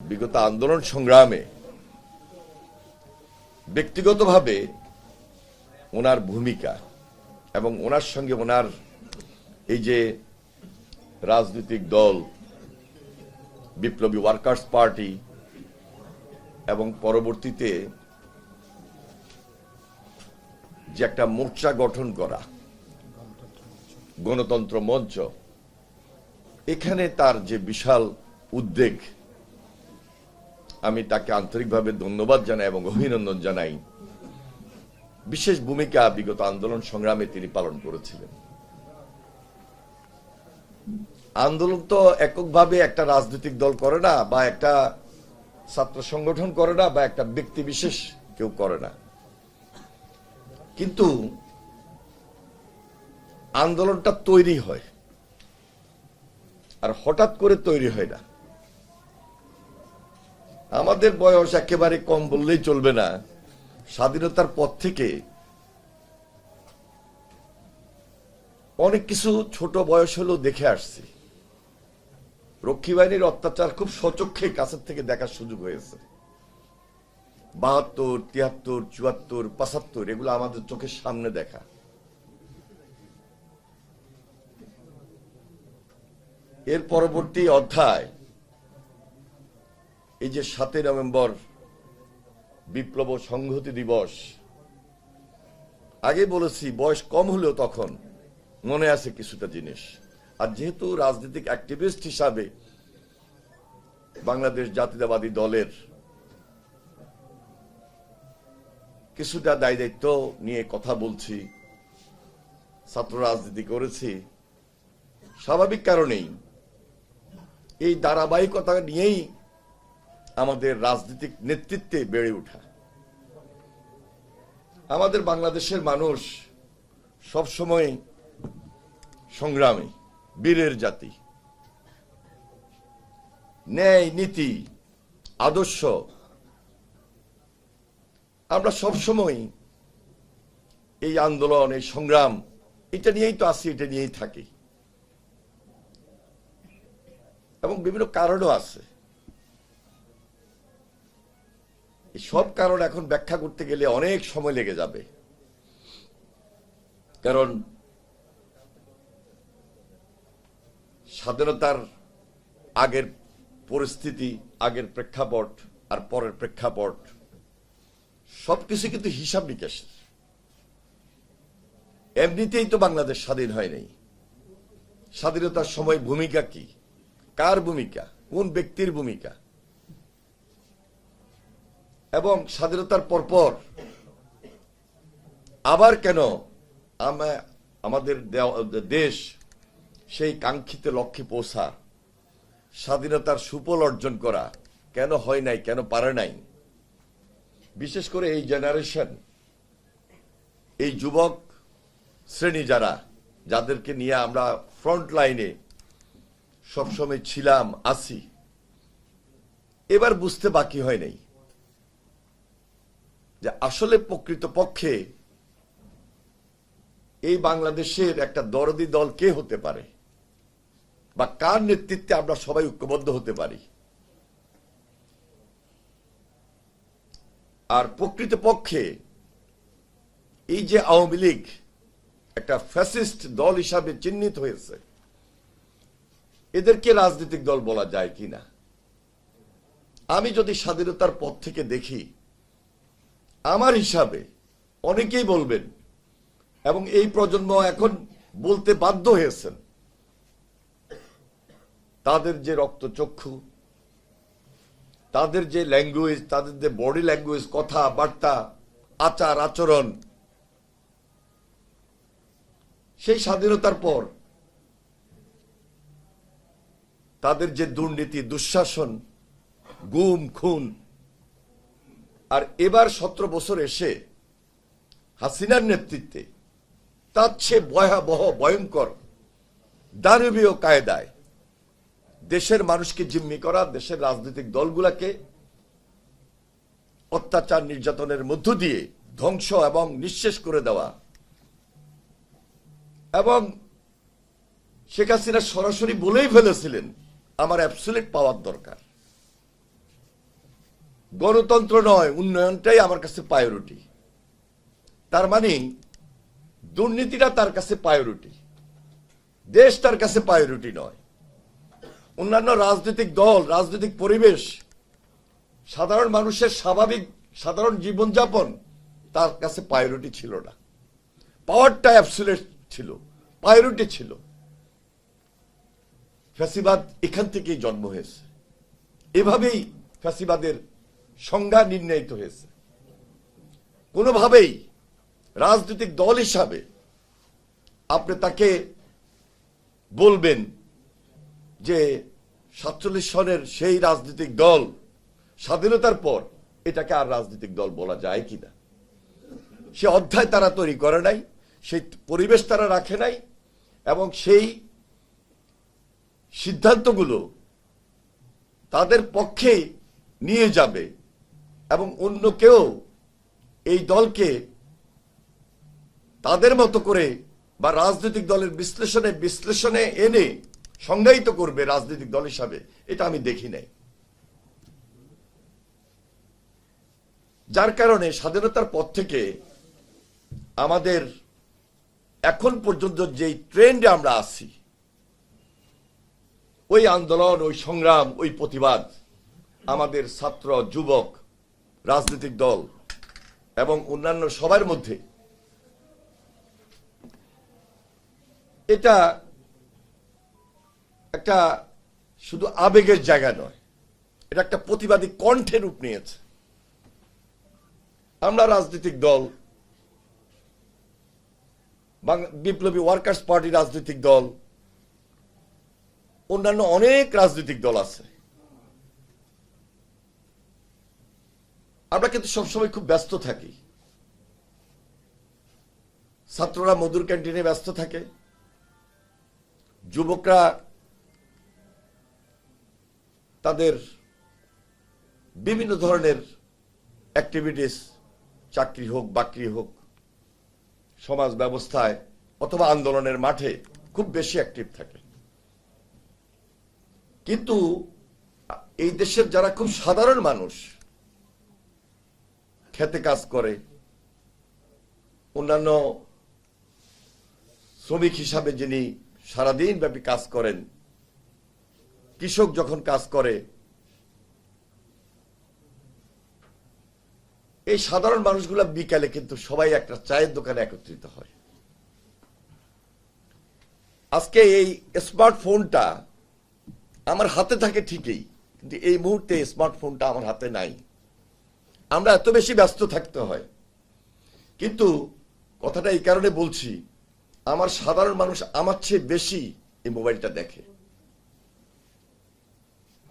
বিগত আন্দোলন সংগ্রামে ব্যক্তিগতভাবে ওনার ভূমিকা এবং ওনার সঙ্গে ওনার এই যে রাজনৈতিক দল বিপ্লবী ওয়ার্কার্স পার্টি এবং পরবর্তীতে যে একটা মোর্চা গঠন করা গণতন্ত্র মঞ্চ, এখানে তার যে বিশাল উদ্বেগ, আমি তাকে আন্তরিকভাবে ধন্যবাদ জানাই এবং অভিনন্দন জানাই। বিশেষ ভূমিকা বিগত আন্দোলন সংগ্রামে তিনি পালন করেছিলেন। আন্দোলন তো এককভাবে একটা রাজনৈতিক দল করে না, বা একটা ছাত্র সংগঠন করে না, বা একটা ব্যক্তি বিশেষ কেউ করে না, কিন্তু আন্দোলনটা তৈরি হয়, আর হঠাৎ করে তৈরি হয় না। আমাদের বয়স একেবারে কম বললেই চলবে না। স্বাধীনতার পর থেকে অনেক কিছু ছোট বয়স হলেও দেখে আসছি। রক্ষী বাহিনীর অত্যাচার খুব সচক্ষে কাছের থেকে দেখার সুযোগ হয়েছে। ৭২, ৭৩, ৭৪, ৭৫ এগুলো আমাদের চোখের সামনে দেখা। এর পরবর্তী অধ্যায় এই যে ৭ই নভেম্বর বিপ্লব সংহতি দিবস। আগে বলেছি, বয়স কম হলেও তখন মনে আছে কিছুটা জিনিস। আর যেহেতু রাজনৈতিক অ্যাক্টিভিস্ট হিসাবে বাংলাদেশ জাতীয়তাবাদী দলের কিছুটা দায় দায়িত্ব নিয়ে কথা বলছি, ছাত্র রাজনীতি করেছি, স্বাভাবিক কারণেই এই ধারাবাহিকতা নিয়েই আমাদের রাজনৈতিক নেতৃত্বে বেড়ে ওঠা। আমাদের বাংলাদেশের মানুষ সবসময় সংগ্রামী, বীরের জাতি। ন্যায়, নীতি, আদর্শ আমরা সবসময় এই আন্দোলন, এই সংগ্রাম, এটা নিয়েই তো আছি, এটা নিয়েই থাকি। এবং বিভিন্ন কারণও আছে। এই সব কারণ এখন ব্যাখ্যা করতে গেলে অনেক সময় লেগে যাবে। কারণ স্বাধীনতার আগের পরিস্থিতি, আগের প্রেক্ষাপট আর পরের প্রেক্ষাপট সবকিছু কিন্তু হিসাব নিকাশের। এমনিতেই তো বাংলাদেশ স্বাধীন হয় নাই। স্বাধীনতার সময় ভূমিকা কি, কার ভূমিকা, কোন ব্যক্তির ভূমিকা, এবং স্বাধীনতার পরপর আবার কেন আমাদের দেশ সেই কাঙ্ক্ষিত লক্ষ্যে পৌঁছা, স্বাধীনতার সুফল অর্জন করা কেন হয় নাই, কেন পারে নাই। বিশেষ করে এই জেনারেশন, এই যুবক শ্রেণী যাদেরকে নিয়ে আমরা ফ্রন্ট লাইনে সবসময় ছিলাম, আছি, এবার বুঝতে বাকি হয় নাই যে আসলে প্রকৃতপক্ষে এই বাংলাদেশের একটা দরদি দল কে হতে পারে, বা কার নেতৃত্বে আমরা সবাই ঐক্যবদ্ধ হতে পারি। আর প্রকৃতপক্ষে এই যে আওয়ামী লীগ একটা ফ্যাসিস্ট দল হিসাবে চিহ্নিত হয়েছে, এদেরকে রাজনৈতিক দল বলা যায় কিনা। আমি যদি স্বাধীনতার পর থেকে দেখি, আমার হিসাবে অনেকেই বলবেন, এবং এই প্রজন্ম এখন বলতে বাধ্য হয়েছেন, তাদের যে রক্তচক্ষু, তাদের যে ল্যাঙ্গুয়েজ, তাদের যে বডি ল্যাঙ্গুয়েজ, কথাবার্তা, আচার আচরণ, সেই স্বাধীনতার পর তাদের যে দুর্নীতি, দুঃশাসন, গুম খুন, আর এবার 17 বছর এসে হাসিনার নেতৃত্বে তার চেয়ে ভয়াবহ, ভয়ঙ্কর, দানবীয় কায়দায় দেশের মানুষকে জিম্মি করা, দেশের রাজনৈতিক দলগুলাকে অত্যাচার নির্যাতনের মধ্য দিয়ে ধ্বংস এবং নিঃশেষ করে দেওয়া। এবং শেখ হাসিনা সরাসরি বলেই ফেলেছিলেন, আমার অ্যাবসলিউট পাওয়ার দরকার। গণতন্ত্র নয়, উন্নয়নটাই আমার কাছে প্রায়োরিটি। তার মানে দুর্নীতিটা তার কাছে প্রায়োরিটি, দেশ তার কাছে প্রায়োরিটি নয়। অন্যান্য রাজনৈতিক দল, রাজনৈতিক পরিবেশ, সাধারণ মানুষের স্বাভাবিক সাধারণ জীবনযাপন তার কাছে প্রায়োরিটি ছিল না। পাওয়ারটা অ্যাবসলিউট ছিল, প্রায়োরিটি ছিল। ফ্যাসিবাদ এখান থেকেই জন্ম হয়েছে, এভাবেই ফ্যাসিবাদের সংজ্ঞা নির্ণয়িত হয়েছে। কোনোভাবেই রাজনৈতিক দল হিসাবে আপনি তাকে বলবেন যে 47 সনের সেই রাজনৈতিক দল স্বাধীনতার পর এটাকে আর রাজনৈতিক দল বলা যায় কিনা? সে অধ্যায় তারা তৈরি করে নাই, সেই পরিবেশ তারা রাখে নাই, এবং সেই সিদ্ধান্তগুলো তাদের পক্ষে নিয়ে যাবে এবং অন্য কেউ এই দলকে তাদের মতো করে বা রাজনৈতিক দলের বিশ্লেষণে এনে সংজ্ঞায়িত করবে রাজনৈতিক দল হিসাবে, এটা আমি দেখি নাই। যার কারণে স্বাধীনতার পর থেকে আমাদের এখন পর্যন্ত যেই ট্রেন্ডে আমরা আছি, ওই আন্দোলন, ওই সংগ্রাম, ওই প্রতিবাদ আমাদের ছাত্র, যুবক, রাজনৈতিক দল এবং অন্যান্য সবার মধ্যে এটা একটা শুধু আবেগের জায়গা নয়, এটা একটা প্রতিবাদী কণ্ঠে রূপ নিয়েছে। আমরা রাজনৈতিক দল, বিপ্লবী ওয়ার্কার্স পার্টি রাজনৈতিক দল, অন্যান্য অনেক রাজনৈতিক দল আছে, আমরা কিন্তু সবসময় খুব ব্যস্ত থাকি। ছাত্ররা মধুর ক্যান্টিনে ব্যস্ত থাকে, যুবকরা তাদের বিভিন্ন ধরনের অ্যাক্টিভিটিস, চাকরি হোক, বাকরি হোক, সমাজ ব্যবস্থায় অথবা আন্দোলনের মাঠে খুব বেশি অ্যাক্টিভ থাকে। কিন্তু এই দেশের যারা খুব সাধারণ মানুষ, খেতে কাজ করে, অন্যান্য শ্রমিক হিসাবে যিনি সারাদিন ব্যাপী কাজ করেন, কৃষক যখন কাজ করে, এই সাধারণ মানুষগুলা বিকালে কিন্তু সবাই একটা চায়ের দোকানে একত্রিত হয়। আজকে এই স্মার্টফোনটা আমার হাতে থাকে ঠিকই, কিন্তু এই মুহূর্তে স্মার্টফোনটা আমার হাতে নাই। আমরা এত বেশি ব্যস্ত থাকতে হয়। কিন্তু কথাটা এই কারণে বলছি, আমার সাধারণ মানুষ আমার চেয়ে বেশি এই মোবাইলটা দেখে।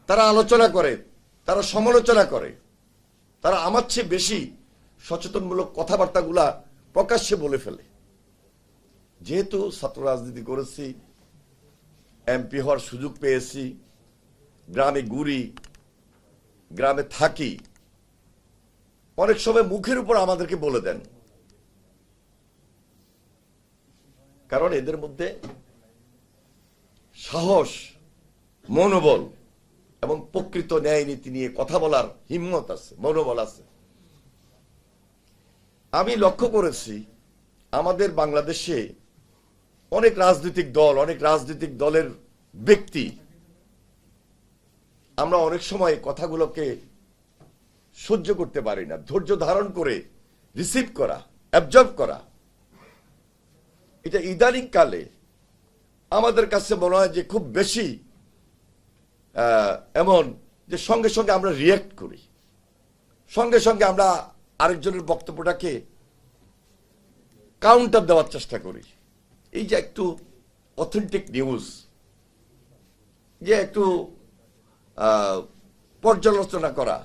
তারা আলোচনা করে, তারা সমালোচনা করে, তারা আমার চেয়ে বেশি সচেতনমূলক কথাবার্তাগুলা প্রকাশ্যে বলে ফেলে। যেহেতু ছাত্র রাজনীতি করেছি, এমপি হওয়ার সুযোগ পেয়েছি, গ্রামে ঘুরি, গ্রামে থাকি, অনেক সময় মুখের উপর আমাদেরকে বলে দেন, কারণ এদের মধ্যে সাহস, মনোবল এবং প্রকৃত ন্যায় নীতি নিয়ে কথা বলার হিম্মত আছে, মনোবল আছে। আমি লক্ষ্য করেছি আমাদের বাংলাদেশে অনেক রাজনৈতিক দল, অনেক রাজনৈতিক দলের ব্যক্তি, আমরা অনেক সময় কথাগুলোকে সহ্য করতে পারি না, ধৈর্য ধারণ করে রিসিভ করা, অ্যাবজর্ব করা। এটা ইদানিং কালে আমাদের কাছে মনে হয় যে খুব বেশি এমন যে সঙ্গে সঙ্গে আমরা রিয়্যাক্ট করি, সঙ্গে সঙ্গে আমরা আরেকজনের বক্তব্যটাকে কাউন্টার দেওয়ার চেষ্টা করি। এই যে একটু অথেন্টিক নিউজ, যে একটু পর্যালোচনা করা,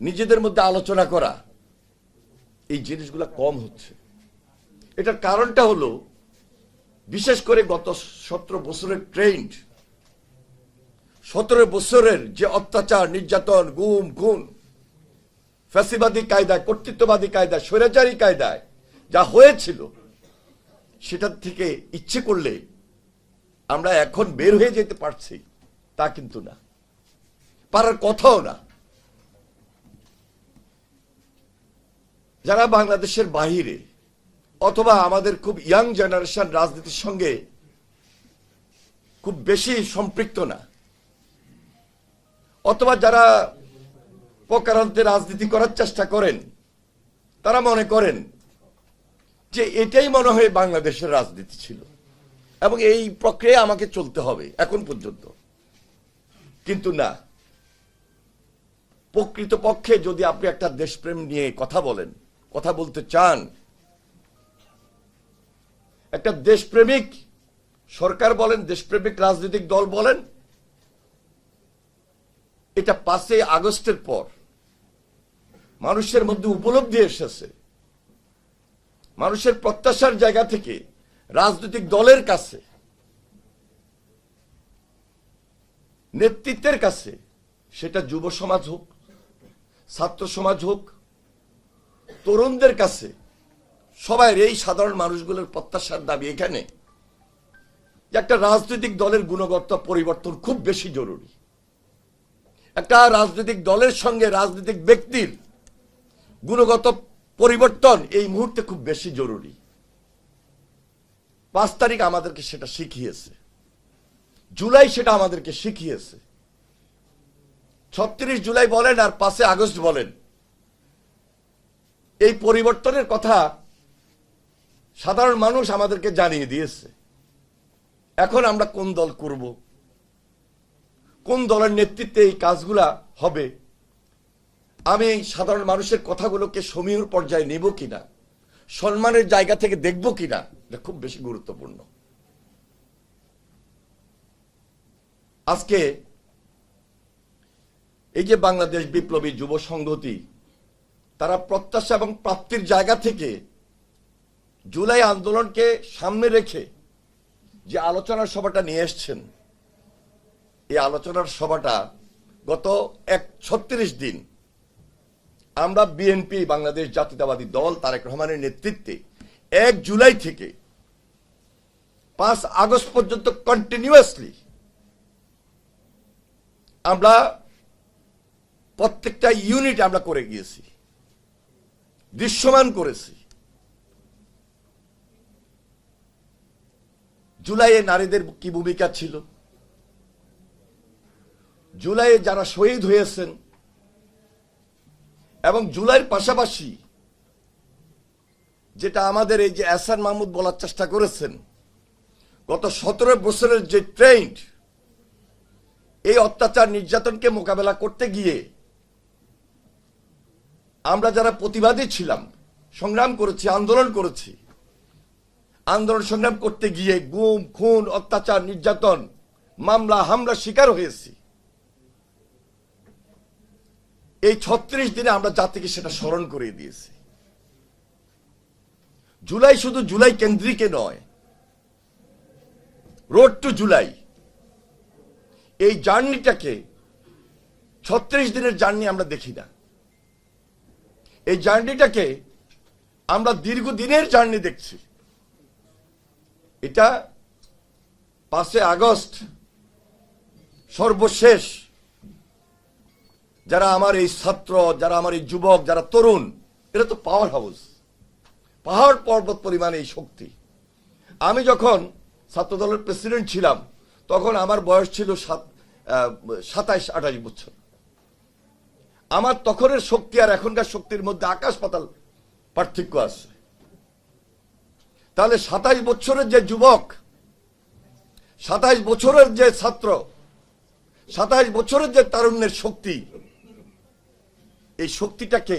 নিজেদের মধ্যে আলোচনা করা, এই জিনিসগুলো কম হচ্ছে। এটার কারণটা হলো বিশেষ করে গত 17 বছরের ট্রেন্ড, 17 বছরের যে অত্যাচার, নির্যাতন, গুম খুন, ফ্যাসিবাদী কায়দায়, কর্তৃত্ববাদী কায়দায়, স্বৈরাচারী কায়দায় যা হয়েছিল, সেটার থেকে ইচ্ছে করলে আমরা এখন বের হয়ে যেতে পারছি তা কিন্তু না, পারার কথাও না। যারা বাংলাদেশের বাহিরে অথবা আমাদের খুব ইয়াং জেনারেশন রাজনীতির সঙ্গে খুব বেশি সম্পৃক্ত না, অথবা যারা প্রকারান্তে রাজনীতি করার চেষ্টা করেন, তারা মনে করেন যে এটাই মনে হয় বাংলাদেশের রাজনীতি ছিল এবং এই প্রক্রিয়া আমাকে চলতে হবে এখন পর্যন্ত। কিন্তু না, প্রকৃতপক্ষে যদি আপনি একটা দেশপ্রেম নিয়ে কথা বলেন, কথা বলতে চান, একটা দেশপ্রেমিক সরকার বলেন, দেশপ্রেমিক রাজনৈতিক দল বলেন, এটা 5 আগস্টের পর মানুষের মধ্যে উপলব্ধি এসেছে, মানুষের প্রত্যাশার জায়গা থেকে রাজনৈতিক দলের কাছে, নেতৃত্বের কাছে, সেটা যুব সমাজ হোক, ছাত্র সমাজ হোক, তরুণদের কাছে, সবাই এই সাধারণ মানুষগুলোর প্রত্যাশার দাবি এখানে যে একটা রাজনৈতিক দলের গুণগত পরিবর্তন খুব বেশি জরুরি। একটা রাজনৈতিক দলের সঙ্গে রাজনৈতিক ব্যক্তির গুণগত পরিবর্তন এই মুহূর্তে খুব বেশি জরুরি। 5 তারিখ আমাদেরকে সেটা শিখিয়েছে, জুলাই সেটা আমাদেরকে শিখিয়েছে। 36 জুলাই বলেন আর 5 আগস্ট বলেন, এই পরিবর্তনের কথা সাধারণ মানুষ আমাদেরকে জানিয়ে দিয়েছে। এখন আমরা কোন দল করব, কোন দলের নেতৃত্বে এই কাজগুলা হবে, আমি সাধারণ মানুষের কথাগুলোকে সমীহ পর্যায়ে নেব কিনা, সম্মানের জায়গা থেকে দেখব কিনা, এটা খুব বেশি গুরুত্বপূর্ণ। আজকে এই যে বাংলাদেশ বিপ্লবী যুব সংহতি, তারা প্রত্যাশা এবং প্রাপ্তির জায়গা থেকে জুলাই আন্দোলনকে সামনে রেখে যে আলোচনার সভাটা নিয়ে এসছেন, এই আলোচনার সভাটা গত 36 দিন আমরা বিএনপি, বাংলাদেশ জাতীয়তাবাদী দল, তারেক রহমানের নেতৃত্বে 1 জুলাই থেকে 5 আগস্ট পর্যন্ত কন্টিনিউয়াসলি আমরা প্রত্যেকটা ইউনিট আমরা করে গিয়েছি, দৃশ্যমান করেছি। জুলাইয়ে নারীদের কি ভূমিকা ছিল, জুলাইয়ে যারা শহীদ হয়েছেন, এবং জুলাইয়ের পাশাপাশি যেটা আমাদের এই যে এহসান মাহমুদ বলার চেষ্টা করেছেন, গত 17 বছরের যে ট্রেন্ড, এই অত্যাচার নির্যাতনকে মোকাবেলা করতে গিয়ে আমরা যারা প্রতিবাদী ছিলাম, সংগ্রাম করেছি, আন্দোলন করেছি, আন্দোলন সংগ্রাম করতে গিয়ে গুম, খুন, অত্যাচার, নির্যাতন, মামলা, হামলা শিকার হয়েছি। এই 36 দিনে আমরা জাতিকে সেটা স্মরণ করিয়ে দিয়েছি। জুলাই শুধু জুলাই কেন্দ্রিকে নয়, রোড টু জুলাই, এই জার্নিটাকে 36 দিনের জার্নি আমরা দেখি না, এই জার্নিটাকে আমরা দীর্ঘদিনের জার্নি দেখছি। এটা 5 আগস্ট সর্বশেষ যারা আমার এই ছাত্র, যারা আমার এই যুবক, যারা তরুণ, এটা তো পাওয়ার হাউস, পাহাড় পর্বত পরিমাণ এই শক্তি। আমি যখন ছাত্র দলের প্রেসিডেন্ট ছিলাম, তখন আমার বয়স ছিল 27-28 বছর। আমার তখনের শক্তি আর এখনকার শক্তির মধ্যে আকাশ পাতাল পার্থক্য আছে। তাহলে 27 বছরের যে যুবক, 27 বছরের যে ছাত্র, 27 বছরের যে তারুণ্যের শক্তি, এই শক্তিটাকে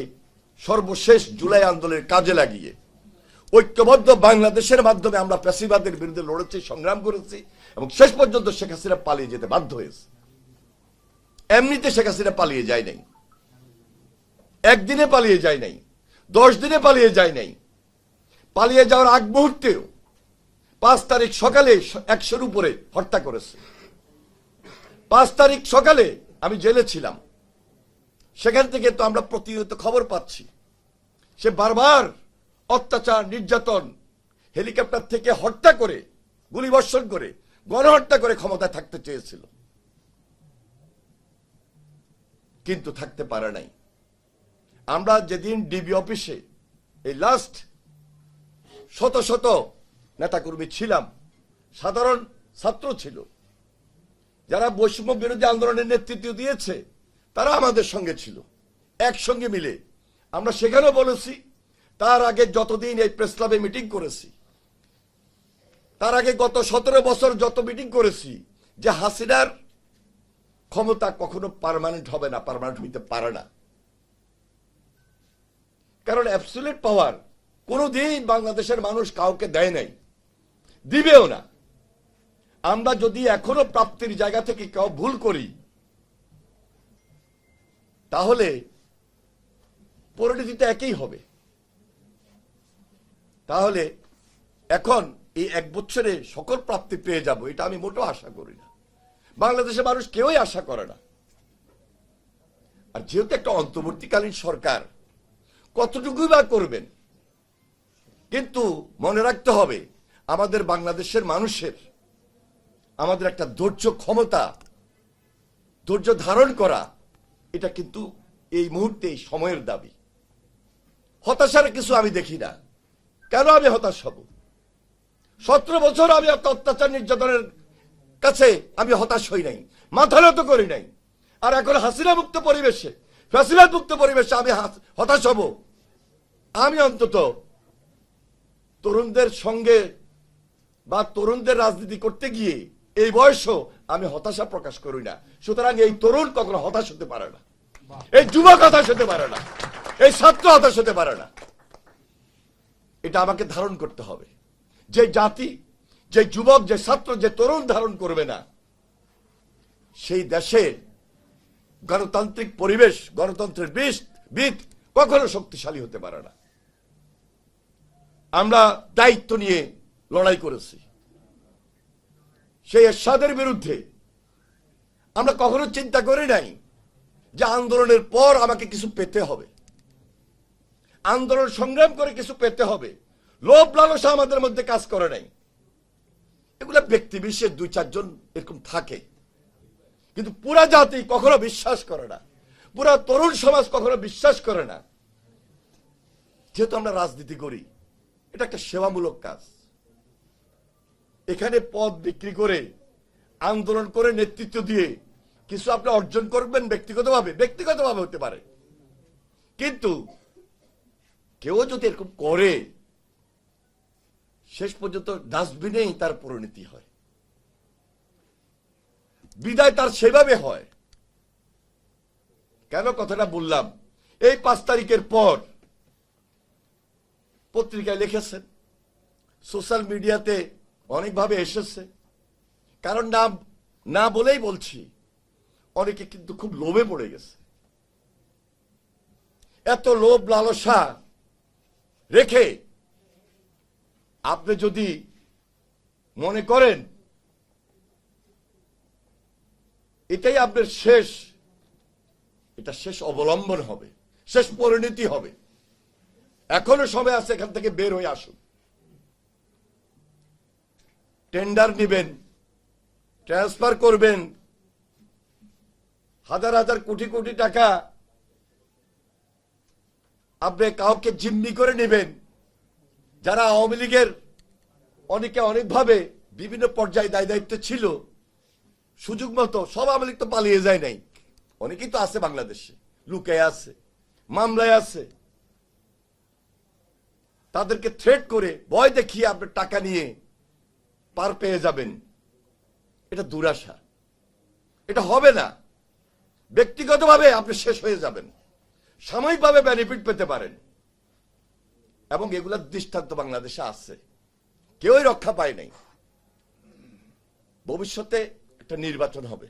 সর্বশেষ জুলাই আন্দোলনের কাজে লাগিয়ে ঐক্যবদ্ধ বাংলাদেশের মাধ্যমে আমরা ফ্যাসিবাদের বিরুদ্ধে লড়েছি, সংগ্রাম করেছি, এবং শেষ পর্যন্ত শেখ হাসিনা পালিয়ে যেতে বাধ্য হয়েছে। এমনিতে শেখ হাসিনা পালিয়ে যায় নাই, একদিনে পালিয়ে যায় নাই, 10 দিনে পালিয়ে যায় নাই। পালিয়ে যাওয়ার আগ মুহূর্তেও 5 তারিখ সকালে 100-র উপরে হত্যা করেছে। 5 তারিখ সকালে আমি জেলে ছিলাম, সেখান থেকে তো আমরা প্রতিনিয়ত খবর পাচ্ছি। সে বারবার অত্যাচার, নির্যাতন, হেলিকপ্টার থেকে হত্যা করে, গুলিবর্ষণ করে, গণহত্যা করে ক্ষমতায় থাকতে চেয়েছিল, কিন্তু থাকতে পারে নাই। আমরা যেদিন ডিবি অফিসে এই লাস্ট শত শত নেতাকর্মী ছিলাম, সাধারণ ছাত্র ছিল, যারা বৈষম্য বিরোধী আন্দোলনের নেতৃত্ব দিয়েছে তারা আমাদের সঙ্গে ছিল। একসঙ্গে মিলে আমরা সেখানেও বলেছি, তার আগে যতদিন এই প্রেস ক্লাবে মিটিং করেছি, তার আগে গত 17 বছর যত মিটিং করেছি, যে হাসিনার ক্ষমতা কখনো পার্মানেন্ট হবে না, পার্মানেন্ট হইতে পারে না। কারণ অ্যাবসলিউট পাওয়ার কোনোদিন বাংলাদেশের মানুষ কাউকে দেয় নাই, দিবেও না। আমরা যদি এখনো প্রাপ্তির জায়গা থেকে কেউ ভুল করি, তাহলে পরিণতিটা একই হবে। তাহলে এখন এই 1 বছরে সকল প্রাপ্তি পেয়ে যাব, এটা আমি মোটেও আশা করি না। বাংলাদেশের মানুষ কেউই আশা করে না। আর যেহেতু একটা অন্তর্বর্তীকালীন সরকার, কতটুকুই বা করবেন, কিন্তু মনে রাখতে হবে আমাদের বাংলাদেশের মানুষের, আমাদের একটা ধৈর্য ক্ষমতা, ধৈর্য ধারণ করা, এটা কিন্তু এই মুহূর্তে এই সময়ের দাবি। হতাশার কিছু আমি দেখি না। কেন আমি হতাশ হব? 17 বছর আমি অত্যাচার নির্যাতনের কাছে আমি হতাশ হই নাই, মাথা নত করি নাই। আর এখন হাসিনা মুক্ত পরিবেশে, ফ্যাসিবাদ মুক্ত পরিবেশে আমি হতাশ হব? আমি অন্তত তরুণদের সঙ্গে বা তরুণদের রাজনীতি করতে গিয়ে এই বয়সও আমি হতাশা প্রকাশ করি না। সুতরাং এই তরুণ কখনো হতাশ হতে পারে না, এই যুবক হতাশ হতে পারে না, এই ছাত্র হতাশ হতে পারে না। এটা আমাকে ধারণ করতে হবে। যে জাতি, যে যুবক, যে ছাত্র, যে তরুণ ধারণ করবে না, সেই দেশে গণতান্ত্রিক পরিবেশ, গণতন্ত্রের ভিত কখনো শক্তিশালী হতে পারে না। আমরা দায়িত্ব নিয়ে লড়াই করেছি সেই এরশাদের বিরুদ্ধে। আমরা কখনো চিন্তা করি নাই যে আন্দোলনের পর আমাকে কিছু পেতে হবে, আন্দোলন সংগ্রাম করে কিছু পেতে হবে। লোভ লালসা আমাদের মধ্যে কাজ করে নাই। এগুলা ব্যক্তি বিশেষ 2-4 জন এরকম থাকে, কিন্তু পুরা জাতি কখনো বিশ্বাস করে না, পুরা তরুণ সমাজ কখনো বিশ্বাস করে না। যেহেতু আমরা রাজনীতি করি, এটা একটা সেবামূলক কাজ। এখানে পদ বিক্রি করে, আন্দোলন করে, নেতৃত্ব দিয়ে কিছু আপনি অর্জন করবেন ব্যক্তিগতভাবে হতে পারে, কিন্তু কেউ যদি এরকম করে, শেষ পর্যন্ত ডাস্টবিনেই তার পরিণতি হয়, বিদায় তার সেভাবে হয়। কেন কথাটা বললাম? এই 5 তারিখের পর পত্রিকায় লিখেছেন, সোশ্যাল মিডিয়াতে অনেকভাবে এসেছে। কারণ নাম না বলেই বলছি, অনেকে কিন্তু খুব লোভে পড়ে গেছে। এত লোভ লালসা রেখে আপনি যদি মনে করেন এটাই আপনার শেষ, এটা শেষ অবলম্বন হবে, শেষ পরিণতি হবে। এখনো সময় আছে, এখান থেকে বের হয়ে আসুন। টেন্ডার নেবেন, ট্রান্সফার করবেন, হাজার হাজার কোটি কোটি টাকা আপনি কাউকে জিম্মি করে নেবেন। যারা আওয়ামী লীগের অনেকে অনেকভাবে বিভিন্ন পর্যায়ে দায় দায়িত্ব ছিল, সুযোগ মতো সব আওয়ামী লীগ তো পালিয়ে যায় নাই, অনেকেই তো আছে বাংলাদেশে, লুকায় আছে, মামলায় আছে। তাদেরকে থ্রেট করে, ভয় দেখিয়ে আপনি টাকা নিয়ে পার পেয়ে যাবেন, এটা দুরাশা। এটা হবে না। ব্যক্তিগতভাবে আপনি শেষ হয়ে যাবেন, সাময়িকভাবে বেনিফিট পেতে পারেন, এবং এগুলোর দৃষ্টান্ত বাংলাদেশে আছে, কেউই রক্ষা পায় নাই। ভবিষ্যতে একটা নির্বাচন হবে,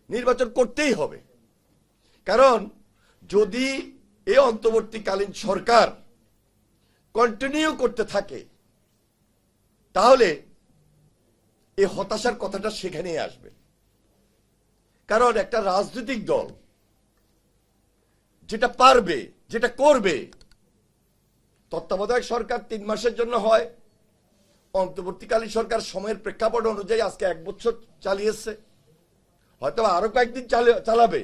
নির্বাচন করতেই হবে। কারণ যদি এই অন্তর্বর্তীকালীন সরকার কন্টিনিউ করতে থাকে, তাহলে এই হতাশার কথাটা সেখানেই আসবে। কারণ একটা রাজনৈতিক দল যেটা পারবে, যেটা করবে, তত্ত্বাবধায়ক সরকার 3 মাসের জন্য হয়, অন্তর্বর্তীকালীন সরকার সময়ের প্রেক্ষাপট অনুযায়ী আজকে 1 বছর চালিয়েছে, হয়তো আরো কয়েকদিন চালাবে,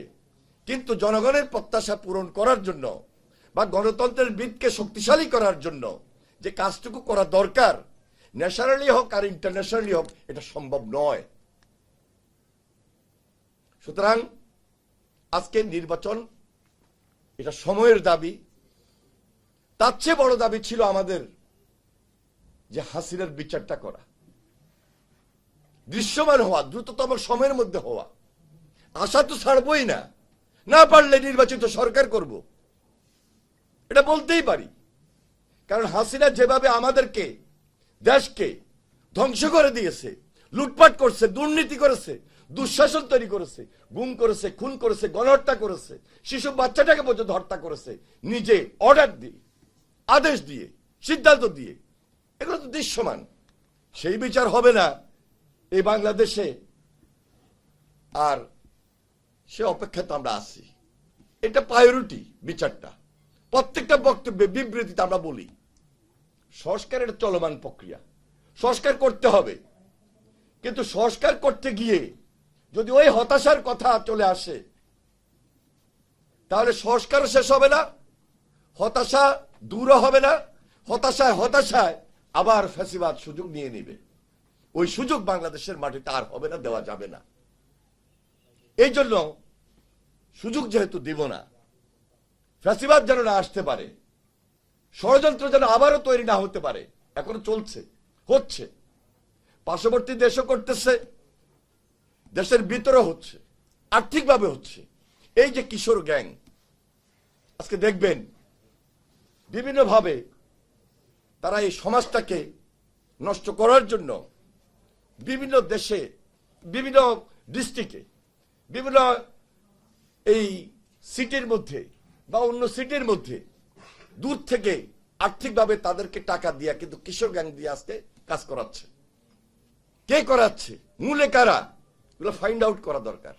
কিন্তু জনগণের প্রত্যাশা পূরণ করার জন্য, বা গণতন্ত্রের ভিতকে শক্তিশালী করার জন্য যে কাজটুকু করা দরকার, ন্যাশনালি হোক আর ইন্টারন্যাশনালি হোক, এটা সম্ভব নয়। সুতরাং আজকে নির্বাচন এটা সময়ের দাবি। তার চেয়ে বড় দাবি ছিল আমাদের যে হাসিনার বিচারটা করা, দৃশ্যমান হওয়া, দ্রুততম সময়ের মধ্যে হওয়া। আশা তো ছাড়বই না, না পারলে নির্বাচিত সরকার করব, এটা বলতেই পারি। কারণ হাসিনা যেভাবে আমাদেরকে, দেশকে ধ্বংস করে দিয়েছে, লুটপাট করছে, দুর্নীতি করেছে, দুঃশাসন তৈরি করেছে, গুম করেছে, খুন করেছে, গণহত্যা করেছে, শিশু বাচ্চাটাকে পর্যন্ত হত্যা করেছে, নিজে অর্ডার দিয়ে, আদেশ দিয়ে, সিদ্ধান্ত দিয়ে, এগুলো তো দৃশ্যমান। সেই বিচার হবে না এই বাংলাদেশে, আর সে অপেক্ষাতে আমরা আছি। এটা প্রায়োরিটি বিচারটা। প্রত্যেকটা বক্তব্যে, বিবৃতিতে আমরা বলি সংস্কারের চলমান প্রক্রিয়া, সংস্কার করতে হবে। কিন্তু সংস্কার করতে গিয়ে যদি ওই হতাশার কথা চলে আসে, তাহলে সংস্কারও শেষ হবে না, হতাশা দূরও হবে না। হতাশায় হতাশায় আবার ফ্যাসিবাদ সুযোগ নিয়ে নেবে। ওই সুযোগ বাংলাদেশের মাটিতে আর হবে না, দেওয়া যাবে না। এই জন্য সুযোগ যেহেতু দিব না, ফ্যাসিবাদ যেন না আসতে পারে, ষড়যন্ত্র যেন আবারও তৈরি না হতে পারে, এখনো চলছে, হচ্ছে, পার্শ্ববর্তী দেশও করতেছে, দেশের ভিতরে হচ্ছে, আর্থিকভাবে হচ্ছে। এই যে কিশোর গ্যাং, আজকে দেখবেন বিভিন্নভাবে তারা এই সমাজটাকে নষ্ট করার জন্য বিভিন্ন দেশে, বিভিন্ন ডিস্ট্রিক্টে, বিভিন্ন এই সিটির মধ্যে বা অন্য সিটির মধ্যে দূর থেকে আর্থিকভাবে তাদেরকে টাকা দিয়া কিন্তু কিশোর গ্যাং দিয়ে আজকে কাজ করাচ্ছে। কে করাচ্ছে, মূলে কারা, এগুলো ফাইন্ড আউট করা দরকার।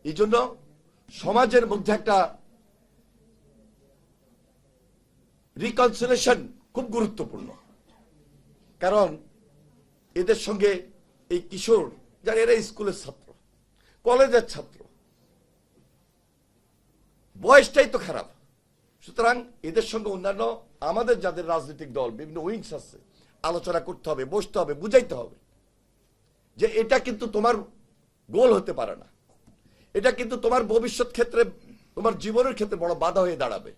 এই জন্য সমাজের মধ্যে একটা রিকনসিলিয়েশন খুব গুরুত্বপূর্ণ। কারণ এদের সঙ্গে এই কিশোর, যারা এরা স্কুলের ছাত্র, কলেজের ছাত্র, বয়সটাই তো খারাপ। সুতরাং এদের সঙ্গে অন্যান্য আমাদের যাদের রাজনৈতিক দল, বিভিন্ন উইংস আছে, আলোচনা করতে হবে, বসতে হবে, বুঝাইতে হবে যে এটা কিন্তু তোমার গোল হতে পারে না, এটা কিন্তু তোমার ভবিষ্যৎ ক্ষেত্রে, তোমার জীবনের ক্ষেত্রে বড় বাধা হয়ে দাঁড়াবে।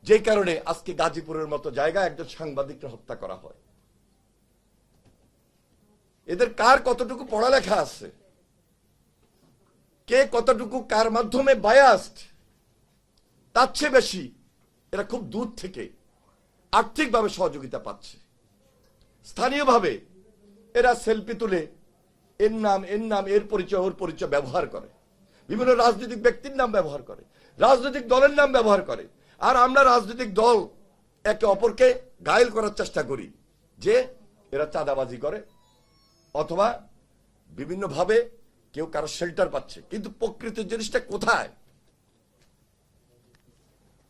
যে কারণে আজকে গাজীপুরের মতো জায়গায় একজন সাংবাদিককে হত্যা করা হয়। এদের কার কতটুকু পড়ালেখা আছে, কে কতটুকু কার মাধ্যমে বায়াসড, তার চেয়ে বেশি এরা খুব দূর থেকে আর্থিকভাবে সহযোগিতা পাচ্ছে। স্থানীয়ভাবে এরা সেলফি তুলে এর নাম, এর পরিচয়, ওর পরিচয় ব্যবহার করে, বিভিন্ন রাজনৈতিক ব্যক্তির নাম ব্যবহার করে, রাজনৈতিক দলের নাম ব্যবহার করে। আর আমরা রাজনৈতিক দল একে অপরকে ঘায়েল করার চেষ্টা করি যে এরা চাঁদাবাজি করে অথবা বিভিন্নভাবে কেউ কারো শেল্টার পাচ্ছে। কিন্তু প্রকৃত জিনিসটা কোথায়?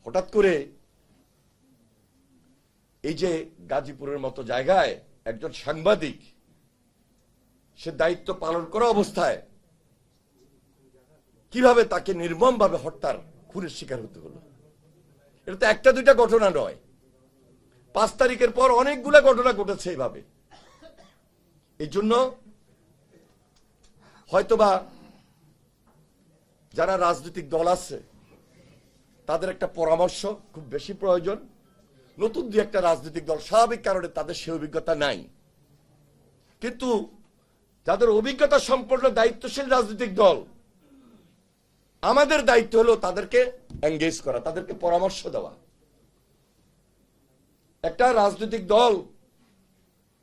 হঠাৎ করে এই যে গাজীপুরের মতো জায়গায় একজন সাংবাদিক, সে দায়িত্ব পালন করা অবস্থায় কিভাবে তাকে নির্মমভাবে হত্যার, খুনের শিকার হতে হলো। এটা তো একটা দুইটা ঘটনা নয়, 5 তারিখের পর অনেকগুলা ঘটনা ঘটেছে এইভাবে। এই জন্য হয়তোবা যারা রাজনৈতিক দল আছে তাদের একটা পরামর্শ খুব বেশি প্রয়োজন। নতুন দুই একটা রাজনৈতিক দল, স্বাভাবিক কারণে তাদের সে অভিজ্ঞতা নাই, কিন্তু যাদের অভিজ্ঞতা সম্পন্ন দায়িত্বশীল রাজনৈতিক দল, আমাদের দায়িত্ব হলো তাদেরকে এঙ্গেজ করা, তাদেরকে পরামর্শ দেওয়া। একটা রাজনৈতিক দল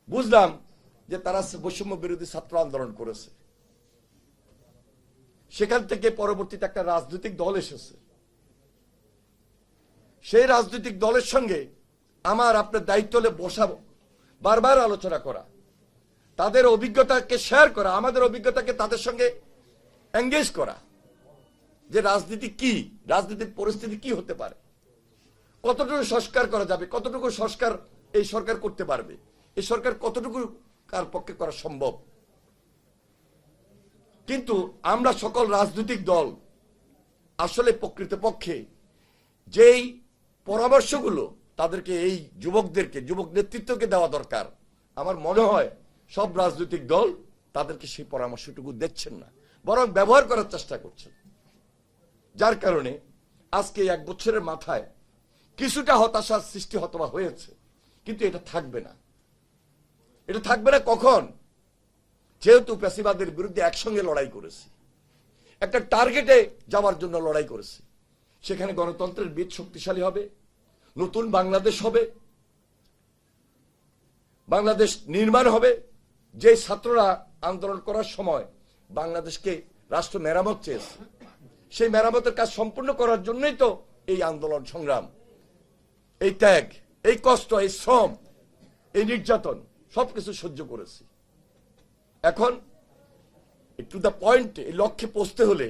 বুঝলাম যে তারা বৈষম্য বিরোধী ছাত্র আন্দোলন করেছে, সেখান থেকে পরবর্তীতে একটা রাজনৈতিক দল এসেছে। সেই রাজনৈতিক দলের সঙ্গে আমার আপনার দায়িত্ব হলে বসাবো, বারবার আলোচনা করা, তাদের অভিজ্ঞতাকে শেয়ার করা, আমাদের অভিজ্ঞতাকে তাদের সঙ্গে এঙ্গেজ করা, যে রাজনীতি কি, রাজনীতির পরিস্থিতি কি হতে পারে, কতটুকু সংস্কার করা যাবে, কতটুকু সংস্কার এই সরকার করতে পারবে, এই সরকার কতটুকু কার পক্ষে করা সম্ভব। কিন্তু আমরা সকল রাজনৈতিক দল আসলে প্রকৃতপক্ষে যেই পরামর্শগুলো তাদেরকে এই যুবকদেরকে যুবক নেতৃত্বকে দেওয়া দরকার, আমার মনে হয় সব রাজনৈতিক দল তাদেরকে সেই পরামর্শটুকু দিচ্ছেন না, বরং ব্যবহার করার চেষ্টা করছেন। যার কারণে আজকে 1 বছরের মাথায় কিছুটা হতাশার সৃষ্টি হতবা হয়েছে, কিন্তু এটা থাকবে না। এটা থাকবে না কখন? যেহেতু ফ্যাসিবাদের বিরুদ্ধে একসঙ্গে লড়াই করেছি, একটা টার্গেটে যাওয়ার জন্য লড়াই করেছি, সেখানে গণতন্ত্রের বীজ শক্তিশালী হবে, নতুন বাংলাদেশ হবে, বাংলাদেশ নির্মাণ হবে। যে ছাত্ররা আন্দোলন করার সময় বাংলাদেশকে রাষ্ট্র মেরামত চেয়েছে, সেই মেরামতের কাজ সম্পূর্ণ করার জন্যই তো এই আন্দোলন সংগ্রাম, এই ত্যাগ, এই কষ্ট, এই শ্রম, এই নির্যাতন সবকিছু সহ্য করেছি। এখন টু দ্য পয়েন্ট, এই লক্ষ্যে পৌঁছতে হলে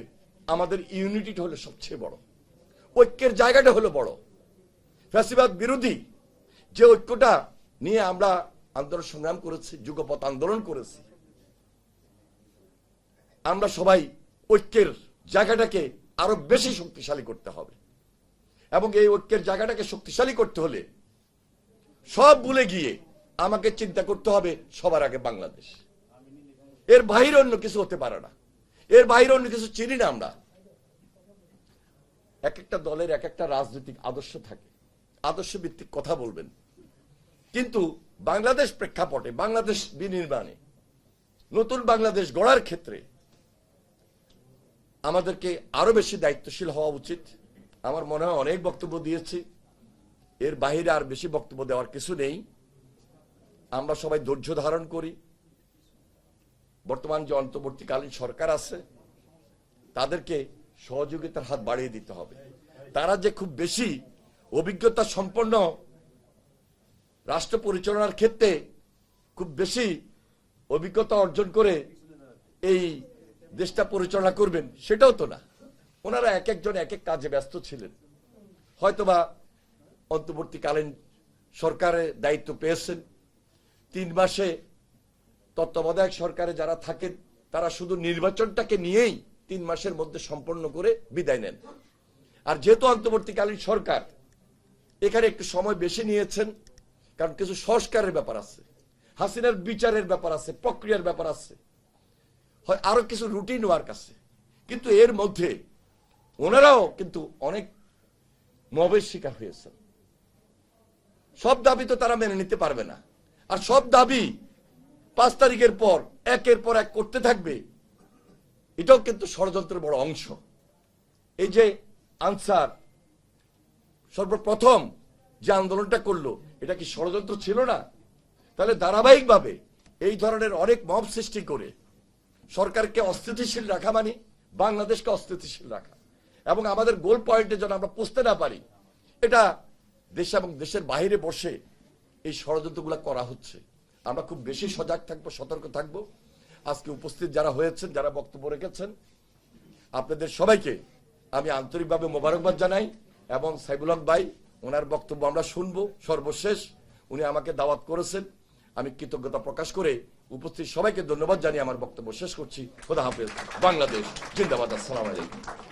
আমাদের ইউনিটিটা হলো সবচেয়ে বড়, ঐক্যের জায়গাটা হলো বড়। ফ্যাসিবাদ বিরোধী যে ঐক্যটা নিয়ে আমরা আন্দোলন সংগ্রাম করেছি, যুগপৎ আন্দোলন করেছি, আমরা সবাই ঐক্যের জায়গাটাকে আরো বেশি শক্তিশালী করতে হবে। এবং এই ঐক্যের জায়গাটাকে শক্তিশালী করতে হলে সব ভুলে গিয়ে আমাকে চিন্তা করতে হবে সবার আগে বাংলাদেশ। এর বাইরে অন্য কিছু হতে পারে না, এর বাইরে অন্য কিছু চিনি না আমরা। এক একটা দলের এক একটা রাজনৈতিক আদর্শ থাকে, আদর্শ ভিত্তিক কথা বলবেন, কিন্তু বাংলাদেশ প্রেক্ষাপটে, বাংলাদেশ বিনির্মাণে, নতুন বাংলাদেশ গড়ার ক্ষেত্রে আমাদেরকে আরো বেশি দায়িত্বশীল হওয়া উচিত। আমার মনে হয় অনেক বক্তব্য দিয়েছি, এর বাইরে আর বেশি বক্তব্য দেওয়ার কিছু নেই। আমরা সবাই ধৈর্য ধারণ করি। বর্তমান যে অন্তর্বর্তীকালীন সরকার আছে তাদেরকে সহযোগিতার হাত বাড়িয়ে দিতে হবে। তারা যে খুব বেশি অভিজ্ঞতা সম্পন্ন রাষ্ট্র পরিচালনার ক্ষেত্রে খুব বেশি অভিজ্ঞতা অর্জন করে এই দেশটা পরিচালনা করবেন সেটাও তো না। ওনারা এক একজন এক এক কাজে ব্যস্ত ছিলেন, হয়তোবা অন্তর্বর্তীকালীন সরকারের দায়িত্ব পেয়েছেন। 3 মাসে তত্ত্বাবধায়ক সরকারে যারা থাকেন তারা শুধু নির্বাচনটাকে নিয়েই 3 মাসের মধ্যে সম্পন্ন করে বিদায় নেন। আর যেহেতু অন্তর্বর্তীকালীন সরকার, এখানে একটু সময় বেশি নিয়েছেন, কারণ কিছু সংস্কারের ব্যাপার আছে, হাসিনার বিচারের ব্যাপার আছে, প্রক্রিয়ার ব্যাপার আছে, হয় আরো কিছু রুটিন ওয়ার্ক আছে। কিন্তু এর মধ্যে ওনারাও কিন্তু অনেক মবের শিকার হয়েছেন। সব দাবি তো তারা মেনে নিতে পারবে না, আর সব দাবি 5 তারিখের পর একের পর এক করতে থাকবে, এটাও কিন্তু ষড়যন্ত্রের বড় অংশ। এই যে আনসার সর্বপ্রথম যে আন্দোলনটা করলো, এটা কি ষড়যন্ত্র ছিল না? তাহলে ধারাবাহিকভাবে এই ধরনের অনেক মব সৃষ্টি করে সরকারকে অস্থিতিশীল রাখা মানে বাংলাদেশকে অস্থিতিশীল রাখা, এবং আমাদের গোল পয়েন্টে যেন আমরা পৌঁছতে না পারি, এটা দেশে এবং দেশের বাইরে বসে এই ষড়যন্ত্রগুলো করা হচ্ছে। আমরা খুব বেশি সজাগ থাকবো, সতর্ক থাকবো। আজকে উপস্থিত যারা হয়েছেন, যারা বক্তব্য রেখেছেন, আপনাদের সবাইকে আমি আন্তরিকভাবে মোবারকবাদ জানাই। এবং সাইবুল হক ভাই, ওনার বক্তব্য আমরা শুনবো সর্বশেষ। উনি আমাকে দাওয়াত করেছেন, আমি কৃতজ্ঞতা প্রকাশ করে উপস্থিত সবাইকে ধন্যবাদ জানিয়ে আমার বক্তব্য শেষ করছি। খোদা হাফেজ। বাংলাদেশ জিন্দাবাদ। আসসালামু আলাইকুম।